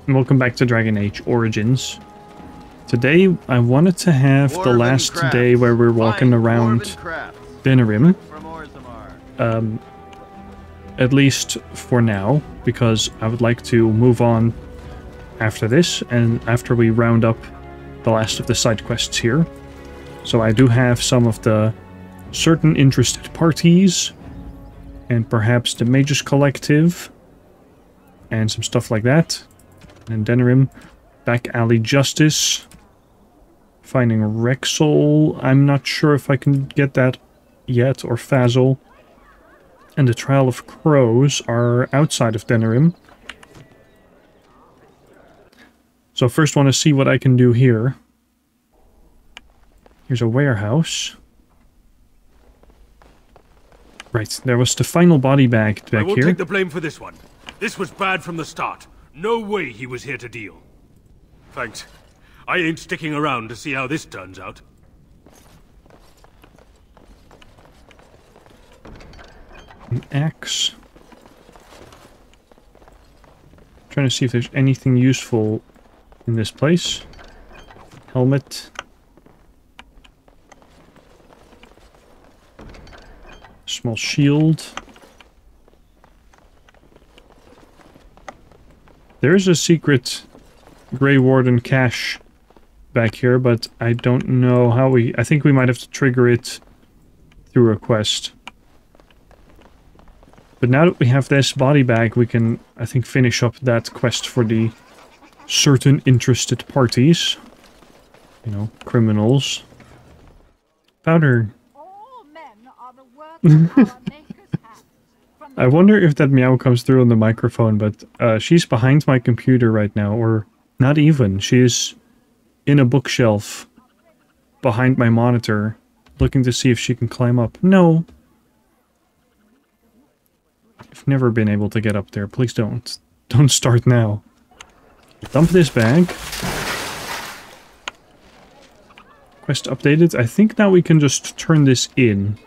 and welcome back to Dragon Age Origins. Today I wanted to have the last day where we're walking around Denerim. At least for now, because I would like to move on after this, and after we round up the last of the side quests here. So I do have some of the certain interested parties, and perhaps the Mages Collective, and some stuff like that. And Denerim, Back Alley Justice, finding Rexol, I'm not sure if I can get that yet, or Fazil. And the Trial of Crows are outside of Denerim. So first want to see what I can do here. Here's a warehouse. Right, there was the final body bag back here. I won't take the blame for this one. This was bad from the start. No way he was here to deal. Thanks. I ain't sticking around to see how this turns out. An axe. Trying to see if there's anything useful in this place. Helmet. Small shield. There is a secret Grey Warden cache back here, but I don't know how we... I think we might have to trigger it through a quest. But now that we have this body bag, we can, I think, finish up that quest for the certain interested parties. You know, criminals. Powder. I wonder if that meow comes through on the microphone, but she's behind my computer right now, or not even. She is in a bookshelf behind my monitor, looking to see if she can climb up. No. I've never been able to get up there. Please don't. Don't start now. Dump this bag. Quest updated. I think now we can just turn this in.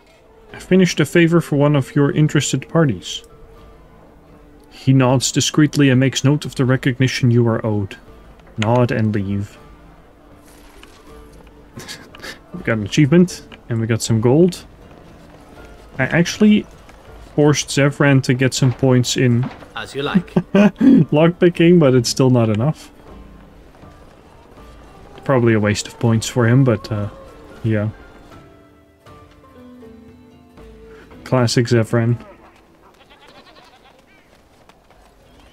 I finished a favor for one of your interested parties. He nods discreetly and makes note of the recognition you are owed. Nod and leave. We got an achievement, and we got some gold. I actually forced Zevran to get some points in as you like. lockpicking, but it's still not enough. Probably a waste of points for him, but yeah. Classic Zevran.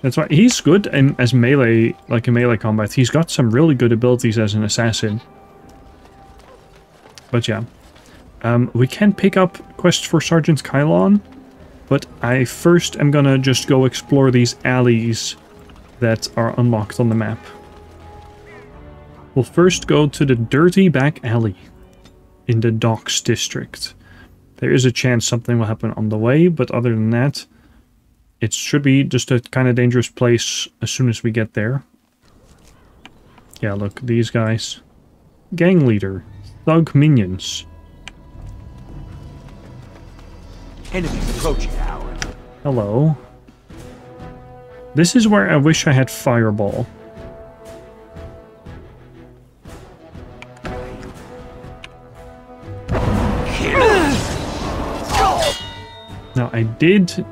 That's why he's good and as melee, like in melee combat. He's got some really good abilities as an assassin. But yeah. We can pick up quests for Sergeant Kylon, but I first am gonna just go explore these alleys that are unlocked on the map. We'll first go to the Dirty Back Alley in the Docks District. There is a chance something will happen on the way, but other than that, it should be just a kind of dangerous place as soon as we get there. Yeah, look, these guys. Gang leader. Thug minions. Enemies approaching, Howard. Hello. This is where I wish I had Fireball. Now, I did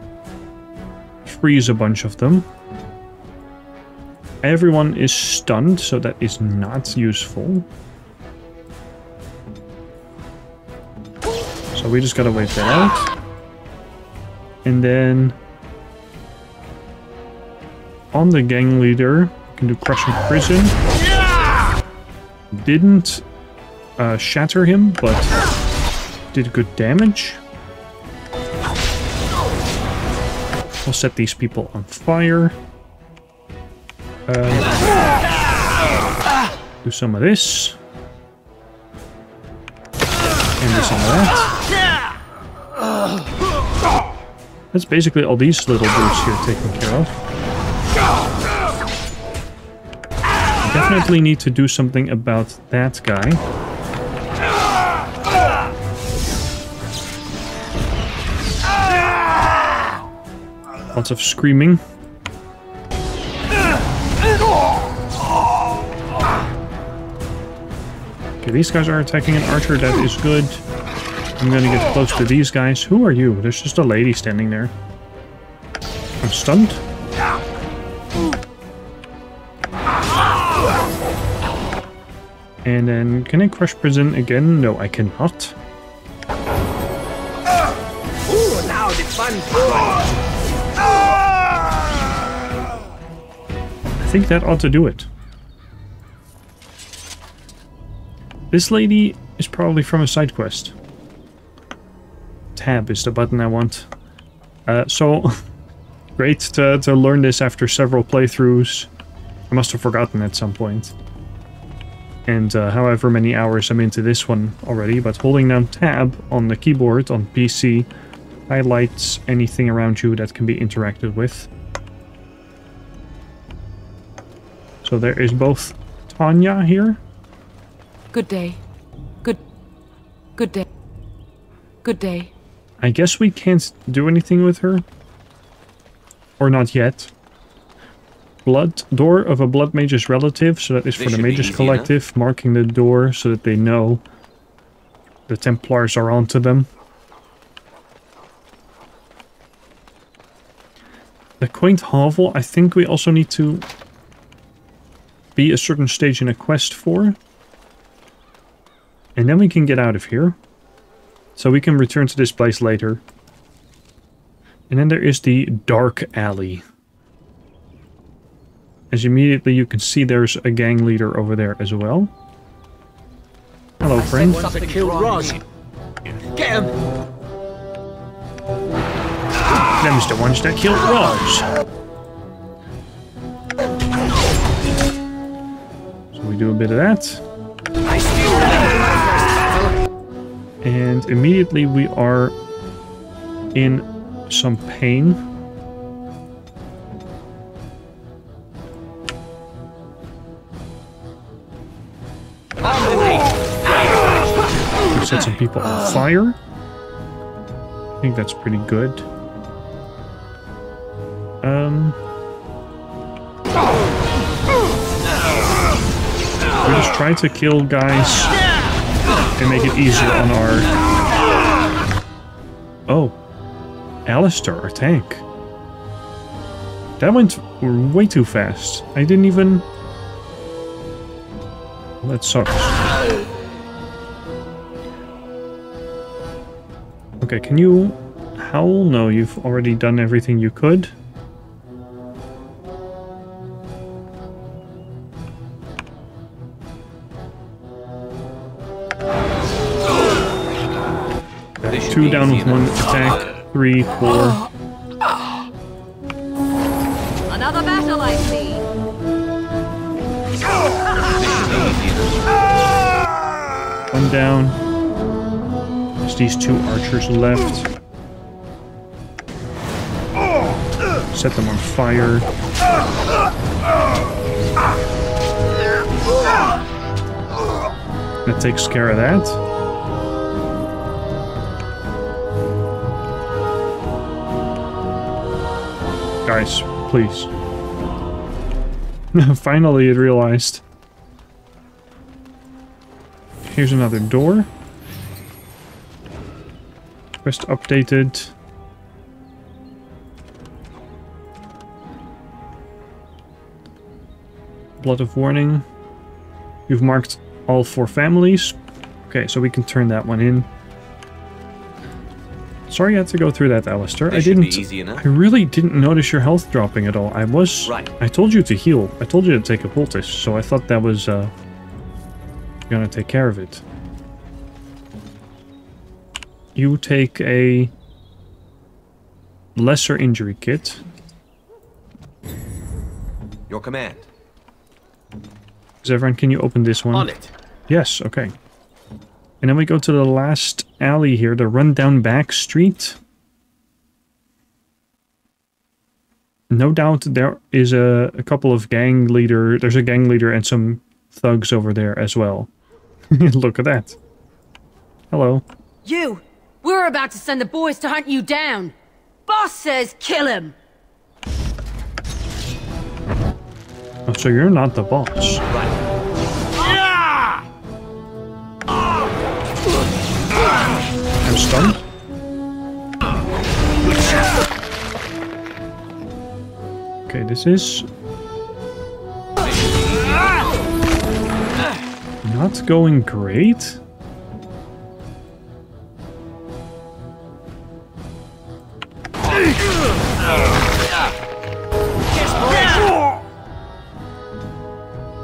freeze a bunch of them. Everyone is stunned, so that is not useful. So we just gotta wait that out. And then on the gang leader, we can do Crushing Prison. Didn't shatter him, but did good damage. We'll set these people on fire. Do some of this. And do some of that. That's basically all these little dudes here taken care of. Definitely need to do something about that guy. Lots of screaming. these guys are attacking an archer. That is good. I'm gonna get close to these guys. Who are you? There's just a lady standing there. I'm stunned. And then, can I crush prison again? No, I cannot. Ooh, now the fun. I think that ought to do it. This lady is probably from a side quest. Tab is the button I want. So, great to learn this after several playthroughs. I must have forgotten at some point. And however many hours I'm into this one already, but holding down tab on the keyboard on PC highlights anything around you that can be interacted with. So there is both Tanya here. Good day. Good day. Good day. I guess we can't do anything with her. Or not yet. Blood door of a blood mage's relative, so that is for the mages collective, marking the door so that they know the Templars are onto them. The quaint hovel, I think we also need to be a certain stage in a quest for. And then we can get out of here. So we can return to this place later. And then there is the dark alley. As immediately you can see there's a gang leader over there as well. Hello, friend. Something killed Roz. Get him! Them's the ones that killed Roz. So we do a bit of that. And immediately we are in some pain. We set some people on fire. I think that's pretty good. We just try to kill guys and make it easier on our... Oh. Alistair, our tank. That went way too fast. I didn't even... Well, that sucks. Okay, can you... Howl? No, you've already done everything you could. Two down with one attack. 3, 4. Another battle, I see. One down. There's these 2 archers left. Set them on fire. That takes care of that. Guys, please. Finally, it realized. Here's another door. Quest updated. Blood of Warning. You've marked all 4 families. Okay, so we can turn that one in. Sorry you had to go through that, Alistair. I really didn't notice your health dropping at all. I told you to heal. I told you to take a poultice, so I thought that was gonna take care of it. You take a lesser injury kit. Your command. Zevran, can you open this one? On it. Yes, okay. And then we go to the last alley here, the rundown back street. No doubt there is a couple of gang leader. There's a gang leader and some thugs over there as well. Look at that. Hello. You! We're about to send the boys to hunt you down! Boss says kill him! Oh, so you're not the boss. Right. stun. Okay, this is not going great.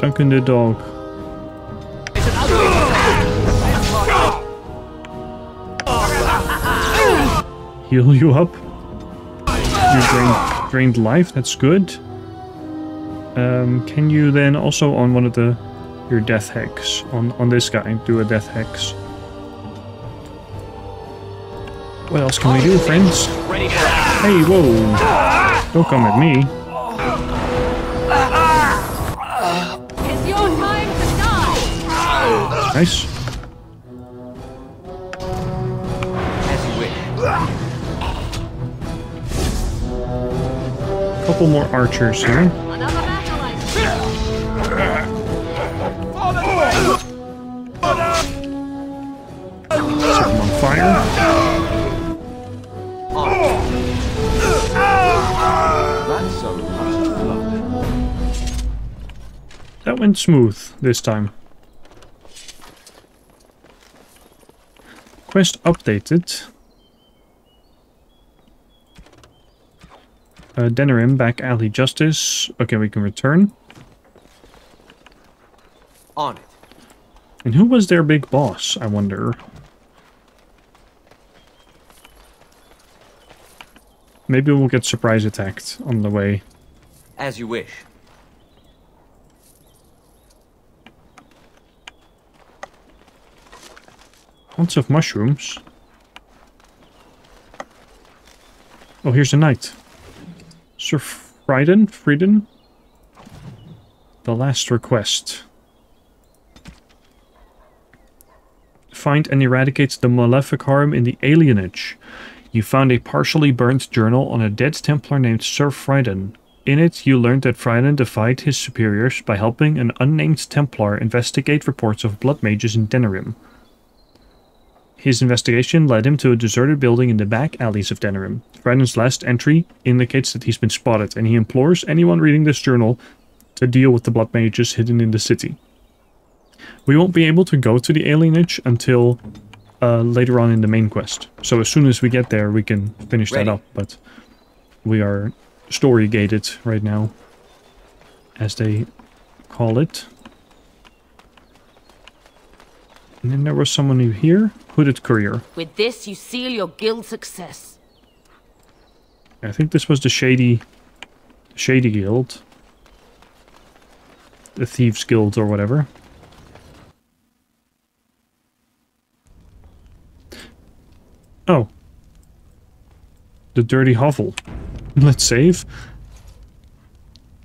Duncan the dog. Heal you up. You drained life, that's good. Can you then also on one of your death hex, on this guy, do a death hex? What else can we do, friends? Hey, whoa! Don't come at me. It's your time to die! Nice. As you wish. Couple more archers here. Another battle, I see. Set them on fire. That's so much. That went smooth this time. Quest updated. Denerim, back alley justice. Okay, we can return. On it. And who was their big boss, I wonder? Maybe we'll get surprise attacked on the way. As you wish. Lots of mushrooms. Oh, here's a knight. Sir Frieden? The last request. Find and eradicate the malefic harm in the alienage. You found a partially burnt journal on a dead Templar named Sir Frieden. In it, you learned that Frieden defied his superiors by helping an unnamed Templar investigate reports of blood mages in Denerim. His investigation led him to a deserted building in the back alleys of Denerim. Frieden's last entry indicates that he's been spotted, and he implores anyone reading this journal to deal with the blood mages hidden in the city. We won't be able to go to the alienage until later on in the main quest. So as soon as we get there, we can finish that up, but we are story gated right now, as they call it. And then there was someone new here. Hooded courier. With this, you seal your guild's success. I think this was the Shady Guild. The Thieves Guild or whatever. Oh. The Dirty Hovel. Let's save.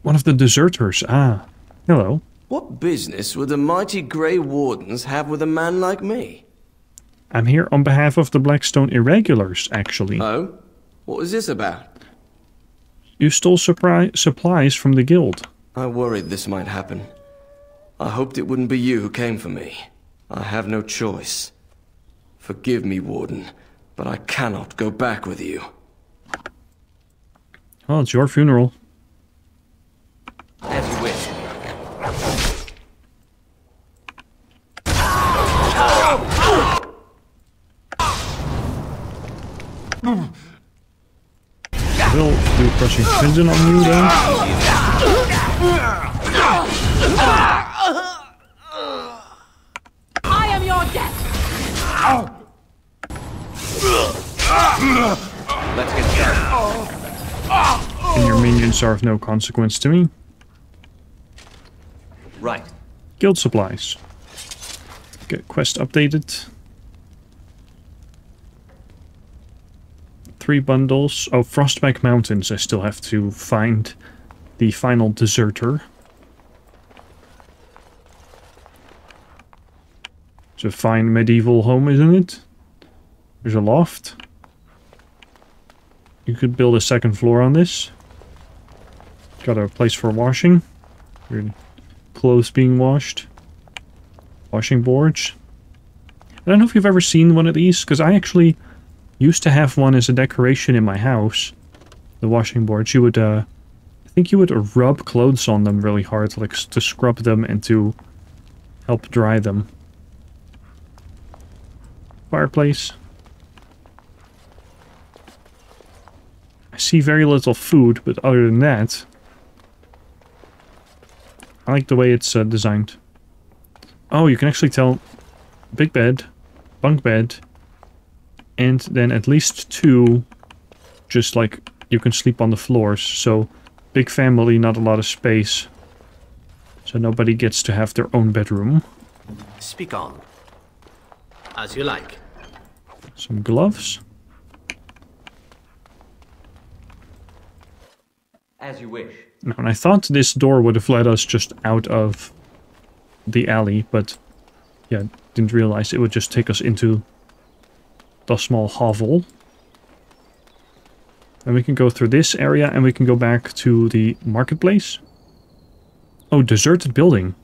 One of the deserters. Ah. Hello. What business would the mighty Grey Wardens have with a man like me? I'm here on behalf of the Blackstone Irregulars, actually. Oh? What is this about? You stole supplies from the guild. I worried this might happen. I hoped it wouldn't be you who came for me. I have no choice. Forgive me, Warden, but I cannot go back with you. Well, it's your funeral. As you wish. I will do crushing crimson on you then. I am your death! Let's get started. And your minions are of no consequence to me. Right. Guild supplies. Get quest updated. 3 bundles. Oh, Frostback Mountains. I still have to find the final deserter. It's a fine medieval home, isn't it? There's a loft. You could build a second floor on this. Got a place for washing. Your clothes being washed. Washing boards. I don't know if you've ever seen one of these, because I actually used to have one as a decoration in my house. The washing boards. You would, I think you would rub clothes on them really hard, like to scrub them and to help dry them. Fireplace. I see very little food, but other than that, I like the way it's designed. Oh, you can actually tell big bed, bunk bed, and then at least 2, just like you can sleep on the floors. So big family, not a lot of space. So nobody gets to have their own bedroom. Speak on. As you like. Some gloves. As you wish. Now, and I thought this door would have led us just out of the alley, but yeah, didn't realize it would just take us into the small hovel. And we can go through this area and we can go back to the marketplace. Oh, deserted building.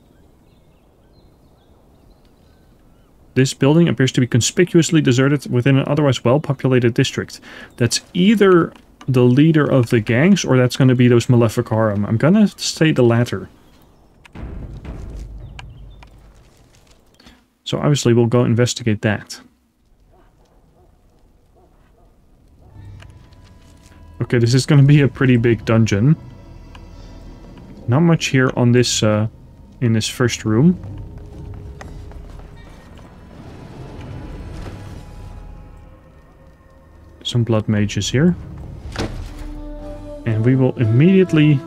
This building appears to be conspicuously deserted within an otherwise well-populated district. That's either the leader of the gangs, or that's going to be those Maleficarum. I'm going to say the latter. So obviously we'll go investigate that. Okay, this is going to be a pretty big dungeon. Not much here on this, in this first room. Some blood mages here. And we will immediately...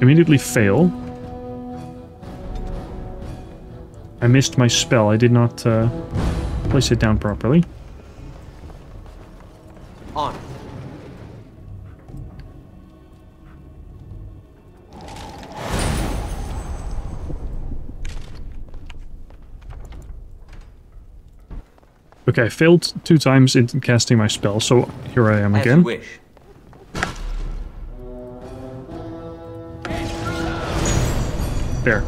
immediately fail. I missed my spell. I did not place it down properly. On. Okay, I failed 2 times in casting my spell, so here I am again. As you wish. There.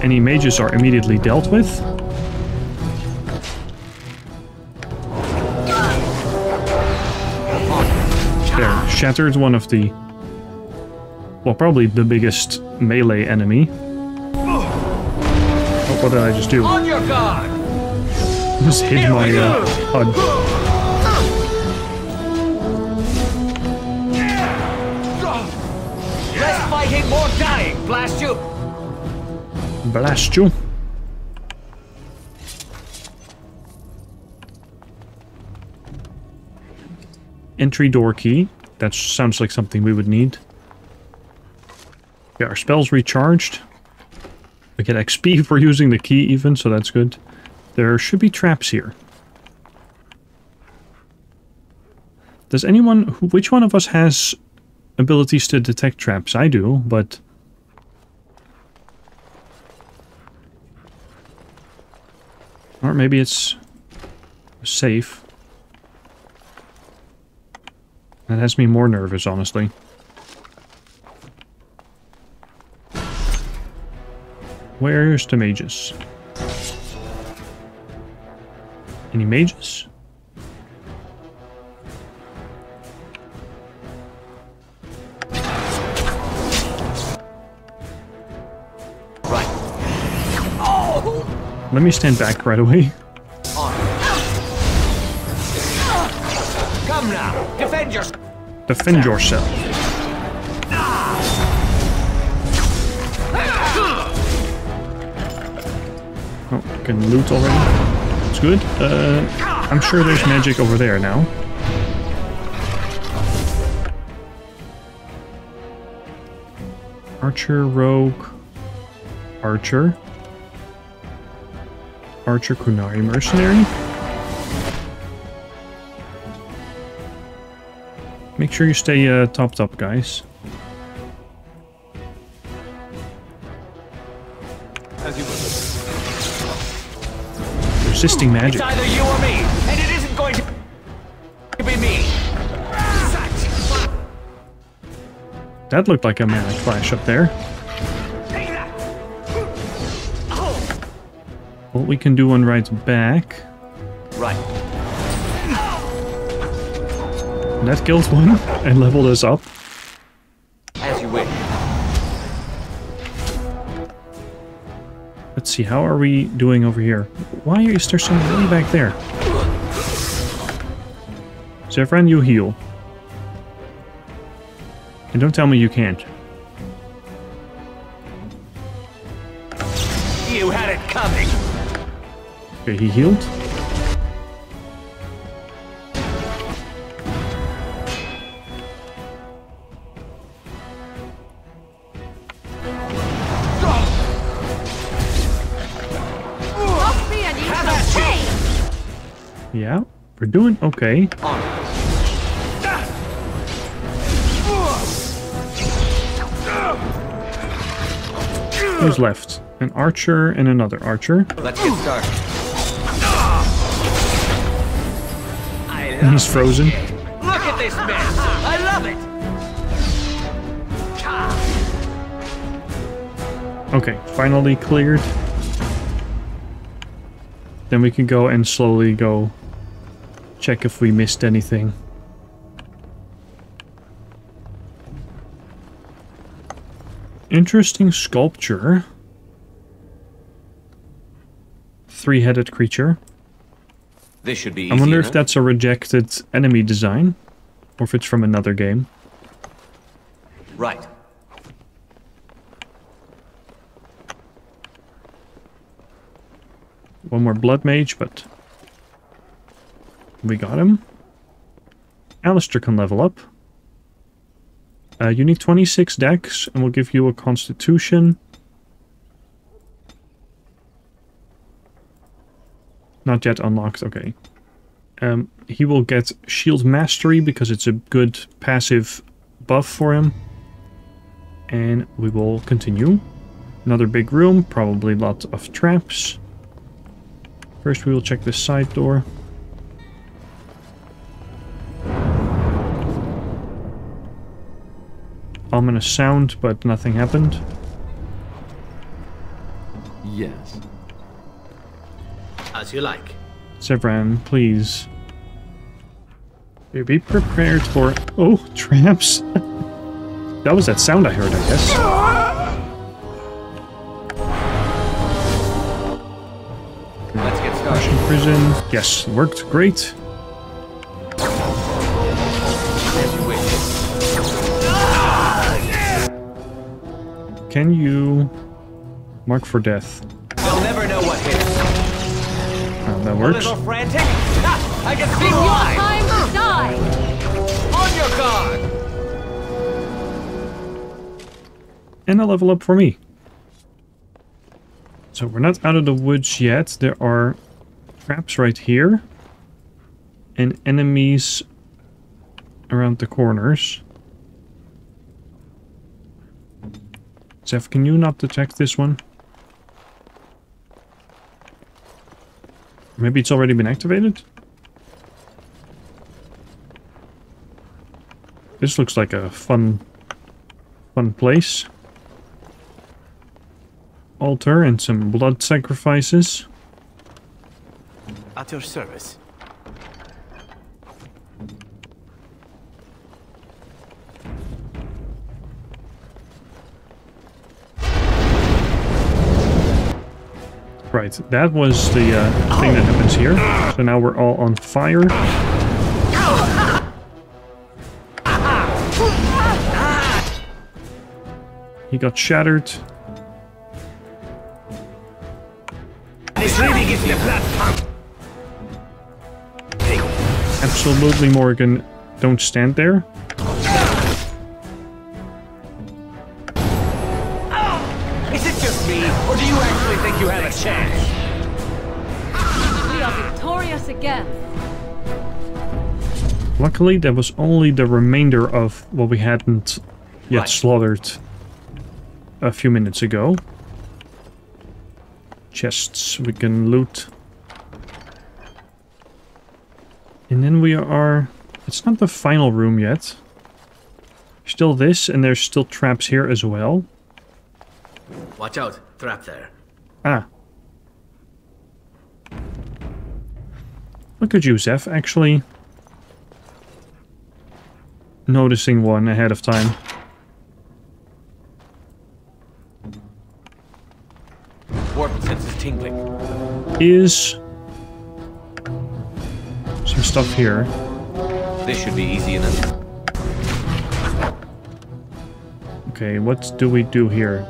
Any mages are immediately dealt with. There, shattered one of the... well, probably the biggest melee enemy. Oh, what did I just do? On your guard! Just hit my HUD. Less fighting, more dying, blast you! Blast you. Entry door key. That sounds like something we would need. Yeah, our spell's recharged. We get XP for using the key even, so that's good. There should be traps here. Does anyone... which one of us has abilities to detect traps? I do, but... or maybe it's safe. That has me more nervous, honestly. Where's the mages? Any mages? Right. Oh! Let me stand back right away. Come now, defend yourself. Defend yourself. Oh, you can loot already. That's good. I'm sure there's magic over there now. Archer, rogue, archer. Archer, Kunari, mercenary. Make sure you stay topped up, guys. As you will. Resisting magic. It's either you or me, and it isn't going to be me. That looked like a manic flash up there. What we can do on right back. Right. That killed one and leveled us up. As you wish. Let's see, how are we doing over here? Why is there some way back there? Zevran, you heal. And don't tell me you can't. You had it coming. Okay, he healed. Yeah, we're doing okay. Who's left? An archer and another archer. Let's get started. And he's frozen. Look at this mess. I love it. Okay, finally cleared. Then we can go and slowly go check if we missed anything. Interesting sculpture. Three-headed creature. This should be easy. I wonder if enough. that's a rejected enemy design, or if it's from another game. Right. One more blood mage, but we got him. Alistair can level up. You need 26 dex, and we'll give you a constitution. Not yet unlocked, okay. He will get shield mastery because it's a good passive buff for him. And we will continue. Another big room, probably a lot of traps. First we will check this side door. Ominous sound, but nothing happened. Yes. As you like. Zevran, please. Okay, be prepared for... Oh, traps. That was that sound I heard, I guess. Let's get started. Russian prison. Yes, worked great. As you wish. Can you mark for death? They'll never know what hit us. That A works. little frantic? Ha! I can see Your why! time to die! On your guard! And a level up for me. So we're not out of the woods yet. There are traps right here. And enemies around the corners. Zev, can you not detect this one? Maybe it's already been activated? This looks like a fun place. Altar and some blood sacrifices. At your service. Right, that was the thing that happens here. So now we're all on fire. He got shattered. This really gives me a platform. Absolutely, Morgan. Don't stand there. Is it just me, or do you actually think you have a chance? We are victorious again. Luckily, that was only the remainder of what we hadn't yet Right. slaughtered a few minutes ago. Chests we can loot. And then we are... It's not the final room yet. Still this, and there's still traps here as well. Watch out. Trap there. Ah. Look at you, Zeph, actually noticing one ahead of time. Warp senses tingling. Is some stuff here. This should be easy enough. Okay, what do we do here?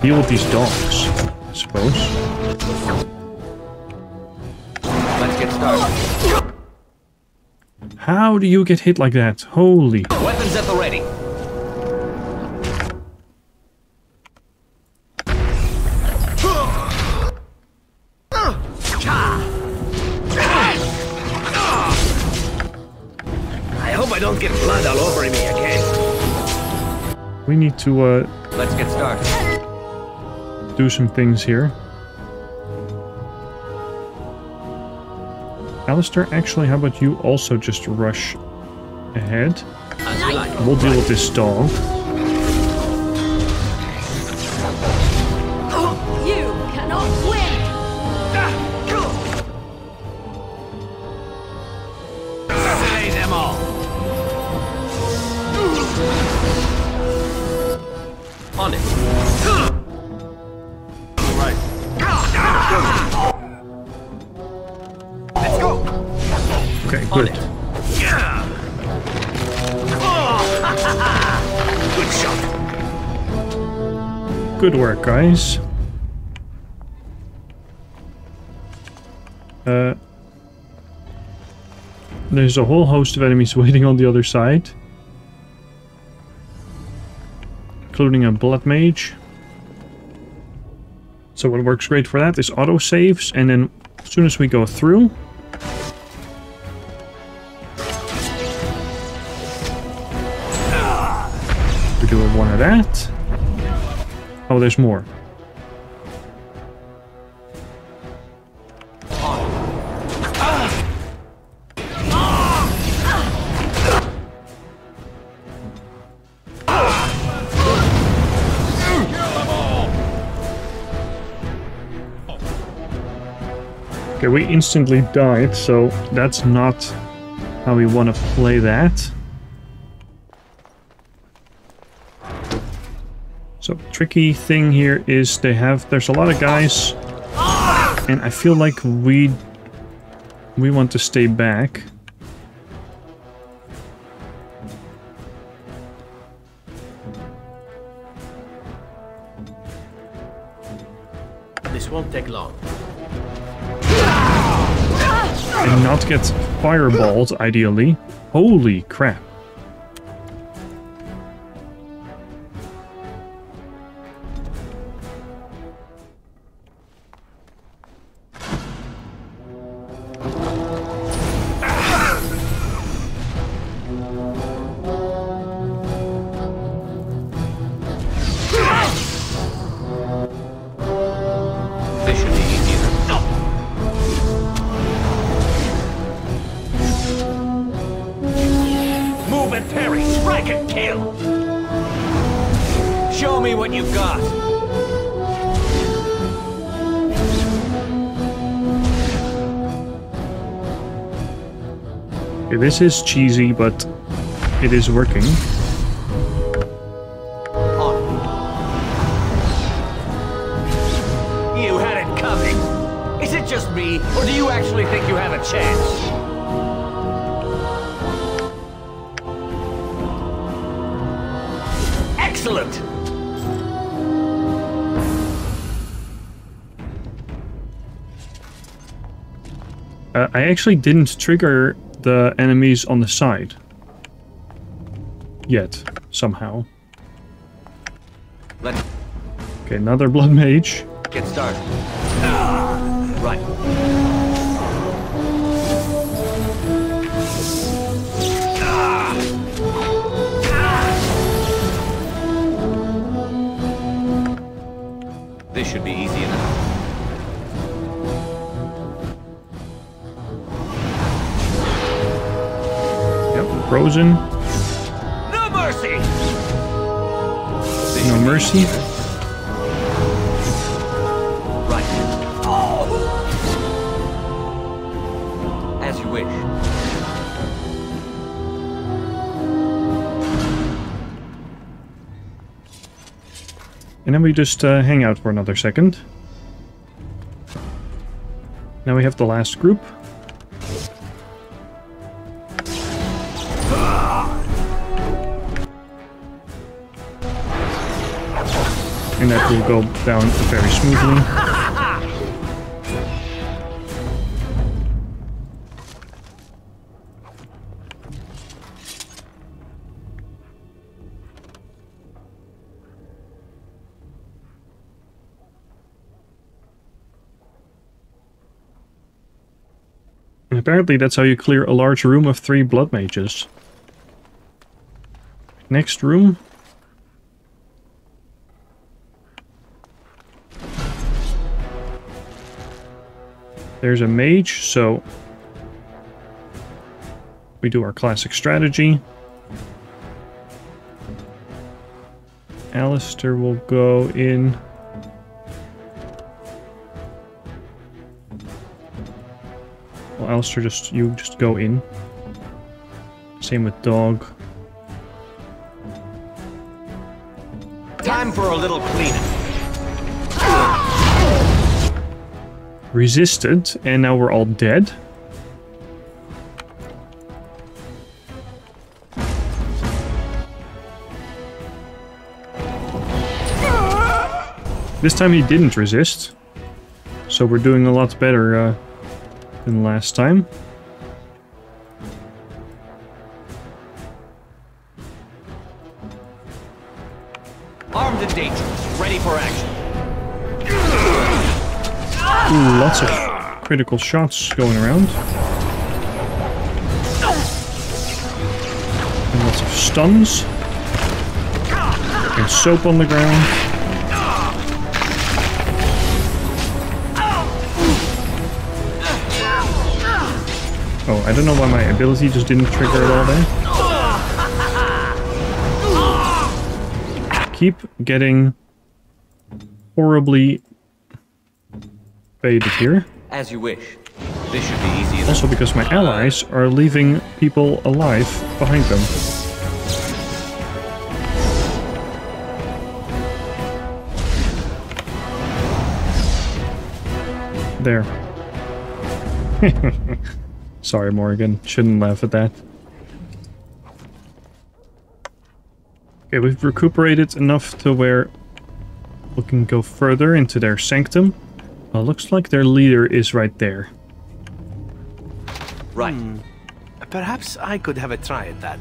Deal with these dogs, I suppose. Let's get started. How do you get hit like that? Holy. Weapons at the ready. I hope I don't get blood all over me again. We need to Let's get started. do some things here. Alistair, actually, how about you also just rush ahead? As you like. We'll deal with this dog. You cannot win! Slay them all. On it. Right. Let's go. Okay, On good. it. Good shot. Good work, guys. There's a whole host of enemies waiting on the other side. Including a blood mage. So what works great for that is auto saves, and then as soon as we go through, we do one of that. Oh, there's more. Okay, we instantly died, so that's not how we want to play that. So, tricky thing here is there's a lot of guys, and I feel like we want to stay back. This won't take long. And not get fireballed, ideally. Holy crap. This should be easy enough. Move and parry, strike and kill. Show me what you've got. Okay, this is cheesy, but it is working. You had it coming. Is it just me, or do you actually think you have a chance? Excellent! I actually didn't trigger the enemies on the side. Yet, somehow. Let's Okay, another blood mage. get started. Right. This should be easy enough. Yep, frozen. No mercy! This No should be mercy. easy enough. Right. As And then we just hang out for another second. Now we have the last group. And that will go down very smoothly. And apparently that's how you clear a large room of 3 blood mages. Next room. There's a mage, so we do our classic strategy. Alistair will go in. Well, Alistair, you just go in. Same with Dog. Time for a little cleanup. Resisted, and now we're all dead. This time he didn't resist, so we're doing a lot better than last time. Armed and dangerous, ready for action. Ooh, lots of critical shots going around. And lots of stuns. And soap on the ground. Oh, I don't know why my ability just didn't trigger at all there. Keep getting horribly baited here. As you wish. This should be easy enough. Also because my allies are leaving people alive behind them. There. Sorry, Morgan. Shouldn't laugh at that. Okay, we've recuperated enough to where we can go further into their sanctum. Well, looks like their leader is right there. Right. Perhaps I could have a try at that.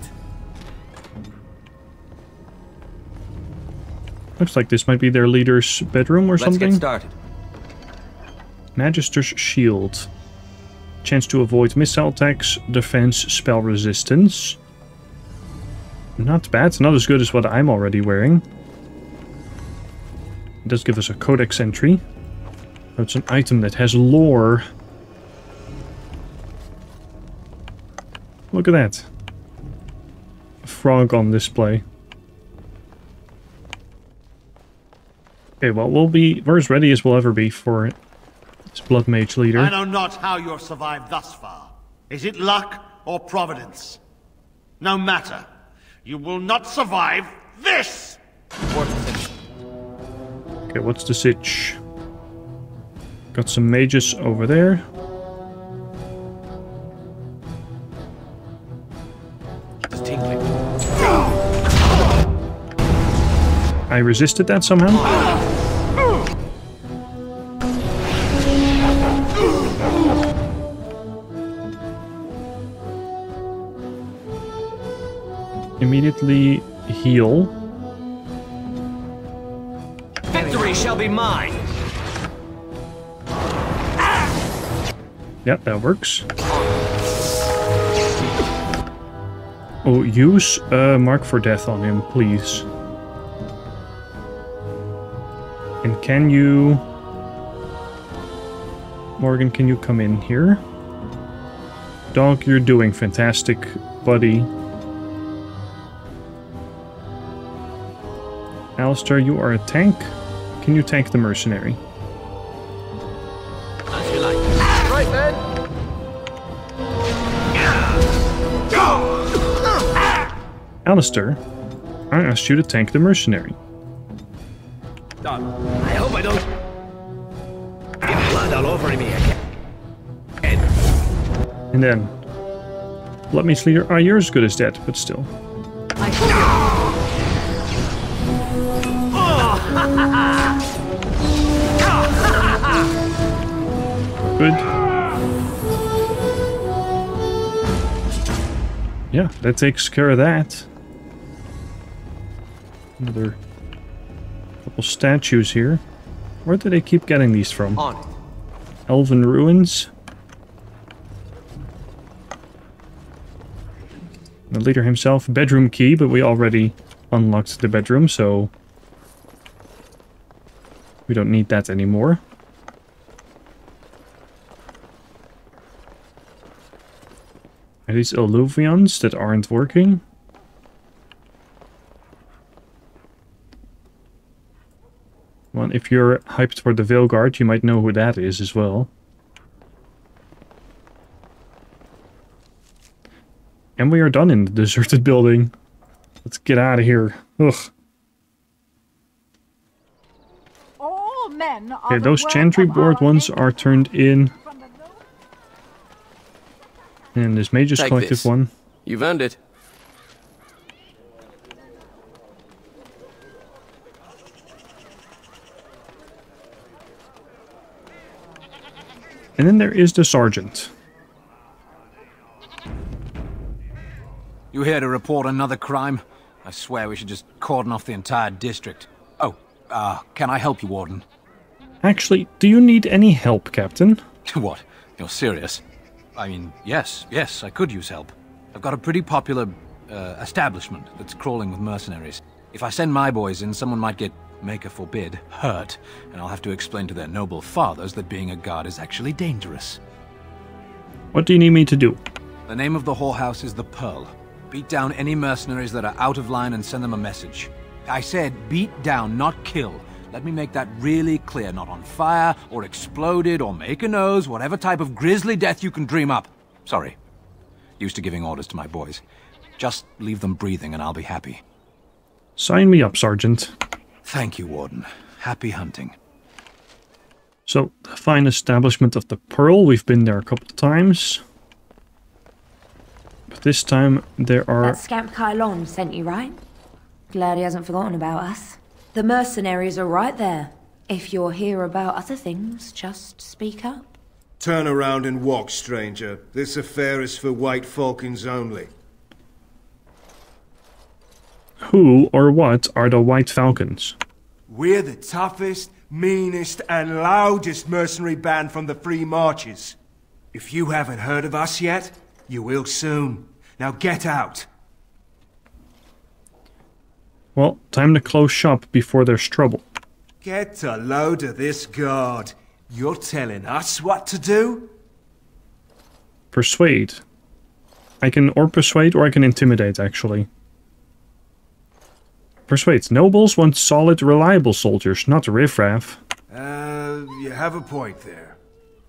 Looks like this might be their leader's bedroom or something. Let's get started. Magister's Shield. Chance to avoid missile attacks, defense, spell resistance. Not bad, not as good as what I'm already wearing. It does give us a codex entry. It's an item that has lore. Look at that. A frog on display. Okay, well, we're as ready as we'll ever be for this Blood Mage leader. I know not how you're survived thus far. Is it luck or providence? No matter. You will not survive this! Okay, what's the sitch? Got some mages over there. It's tingling. I resisted that somehow. Immediately heal. Victory shall be mine! Yep, that works. Oh, use Mark for Death on him, please. And can you... Morgan, can you come in here? Dog, you're doing fantastic, buddy. Alistair, you are a tank. Can you tank the mercenary? As you like. Right then! Alistair, I asked you to tank the mercenary. all over me again. And then... Blood Mage Leader. Ah, you're as good as that, but still. Good. Yeah, that takes care of that. Another couple statues here. Where do they keep getting these from? On it. Elven ruins. The leader himself, bedroom key, but we already unlocked the bedroom, so we don't need that anymore. Are these alluvions that aren't working? Well, if you're hyped for the Veilguard, you might know who that is as well. And we are done in the deserted building. Let's get out of here. Ugh. All men are Okay, those the chantry work of board our ones are turned in. Lord. And this Mage's Take Collective this. one. You've earned it. And then there is the Sergeant. You here to report another crime? I swear we should just cordon off the entire district. Oh, can I help you, Warden? Actually, do you need any help, Captain? What? You're serious? I mean, yes, I could use help. I've got a pretty popular, establishment that's crawling with mercenaries. If I send my boys in, someone might get, Maker forbid, hurt, and I'll have to explain to their noble fathers that being a guard is actually dangerous. What do you need me to do? The name of the whorehouse is the Pearl. Beat down any mercenaries that are out of line and send them a message. I said beat down, not kill. Let me make that really clear. Not on fire, or exploded, or make a nose, whatever type of grisly death you can dream up. Sorry. Used to giving orders to my boys. Just leave them breathing and I'll be happy. Sign me up, Sergeant. Thank you, Warden. Happy hunting. So, the fine establishment of the Pearl. We've been there a couple of times. But this time there are... That scamp Kylon sent you, right? Glad he hasn't forgotten about us. The mercenaries are right there. If you're here about other things, just speak up. Turn around and walk, stranger. This affair is for White Falcons only. Who or what are the White Falcons? We're the toughest, meanest, and loudest mercenary band from the Free Marches. If you haven't heard of us yet, you will soon. Now get out. Well, time to close shop before there's trouble. Get a load of this guard. You're telling us what to do? Persuade. I can or persuade or I can intimidate, actually. Persuade. Nobles want solid, reliable soldiers, not riffraff. You have a point there.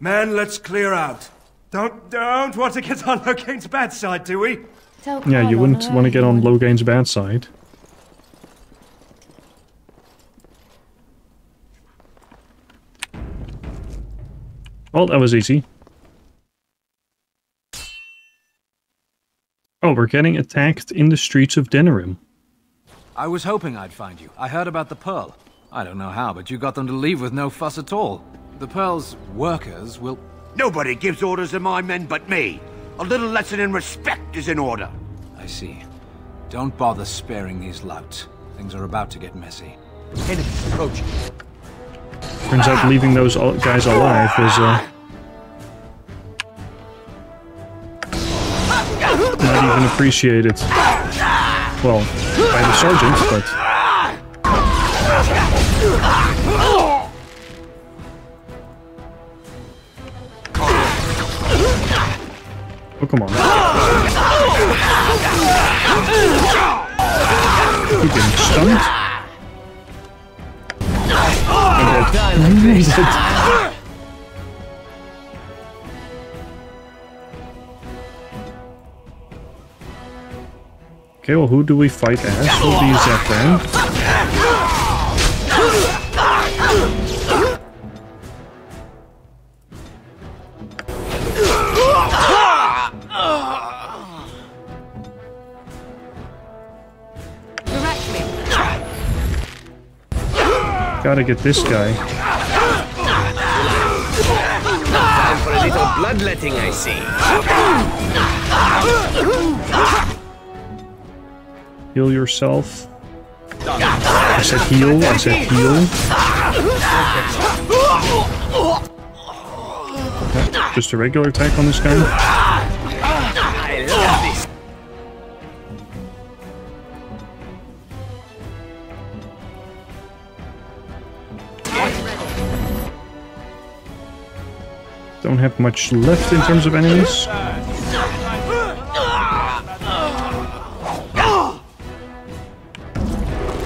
Man, let's clear out. Don't want to get on Logain's bad side, do we? Yeah, you wouldn't want to get on Logain's bad side. Well, that was easy. Oh, we're getting attacked in the streets of Denerim. I was hoping I'd find you. I heard about the Pearl. I don't know how, but you got them to leave with no fuss at all. The Pearl's workers will... Nobody gives orders to my men but me. A little lesson in respect is in order. I see. Don't bother sparing these louts. Things are about to get messy. Enemies approaching. Turns out leaving those guys alive was not even appreciated. Well, by the sergeant, but... Oh, come on. You getting stunned? Okay, well, who do we fight as? We'll be Zephyr. gotta get this guy. Time for a little bloodletting, I see. Heal yourself. I said heal, I said heal. Okay, just a regular attack on this guy. I love this. Don't have much left in terms of enemies.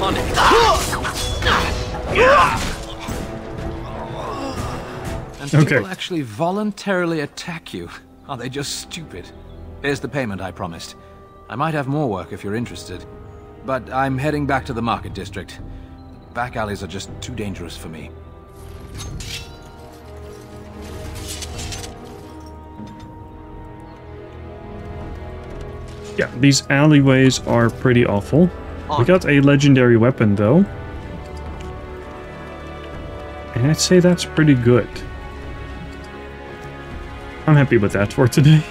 On it. And people actually voluntarily attack you. Are they just stupid? Here's the payment I promised. I might have more work if you're interested. But I'm heading back to the market district. Back alleys are just too dangerous for me. Yeah, these alleyways are pretty awful. We got a legendary weapon, though. And I'd say that's pretty good. I'm happy with that for today.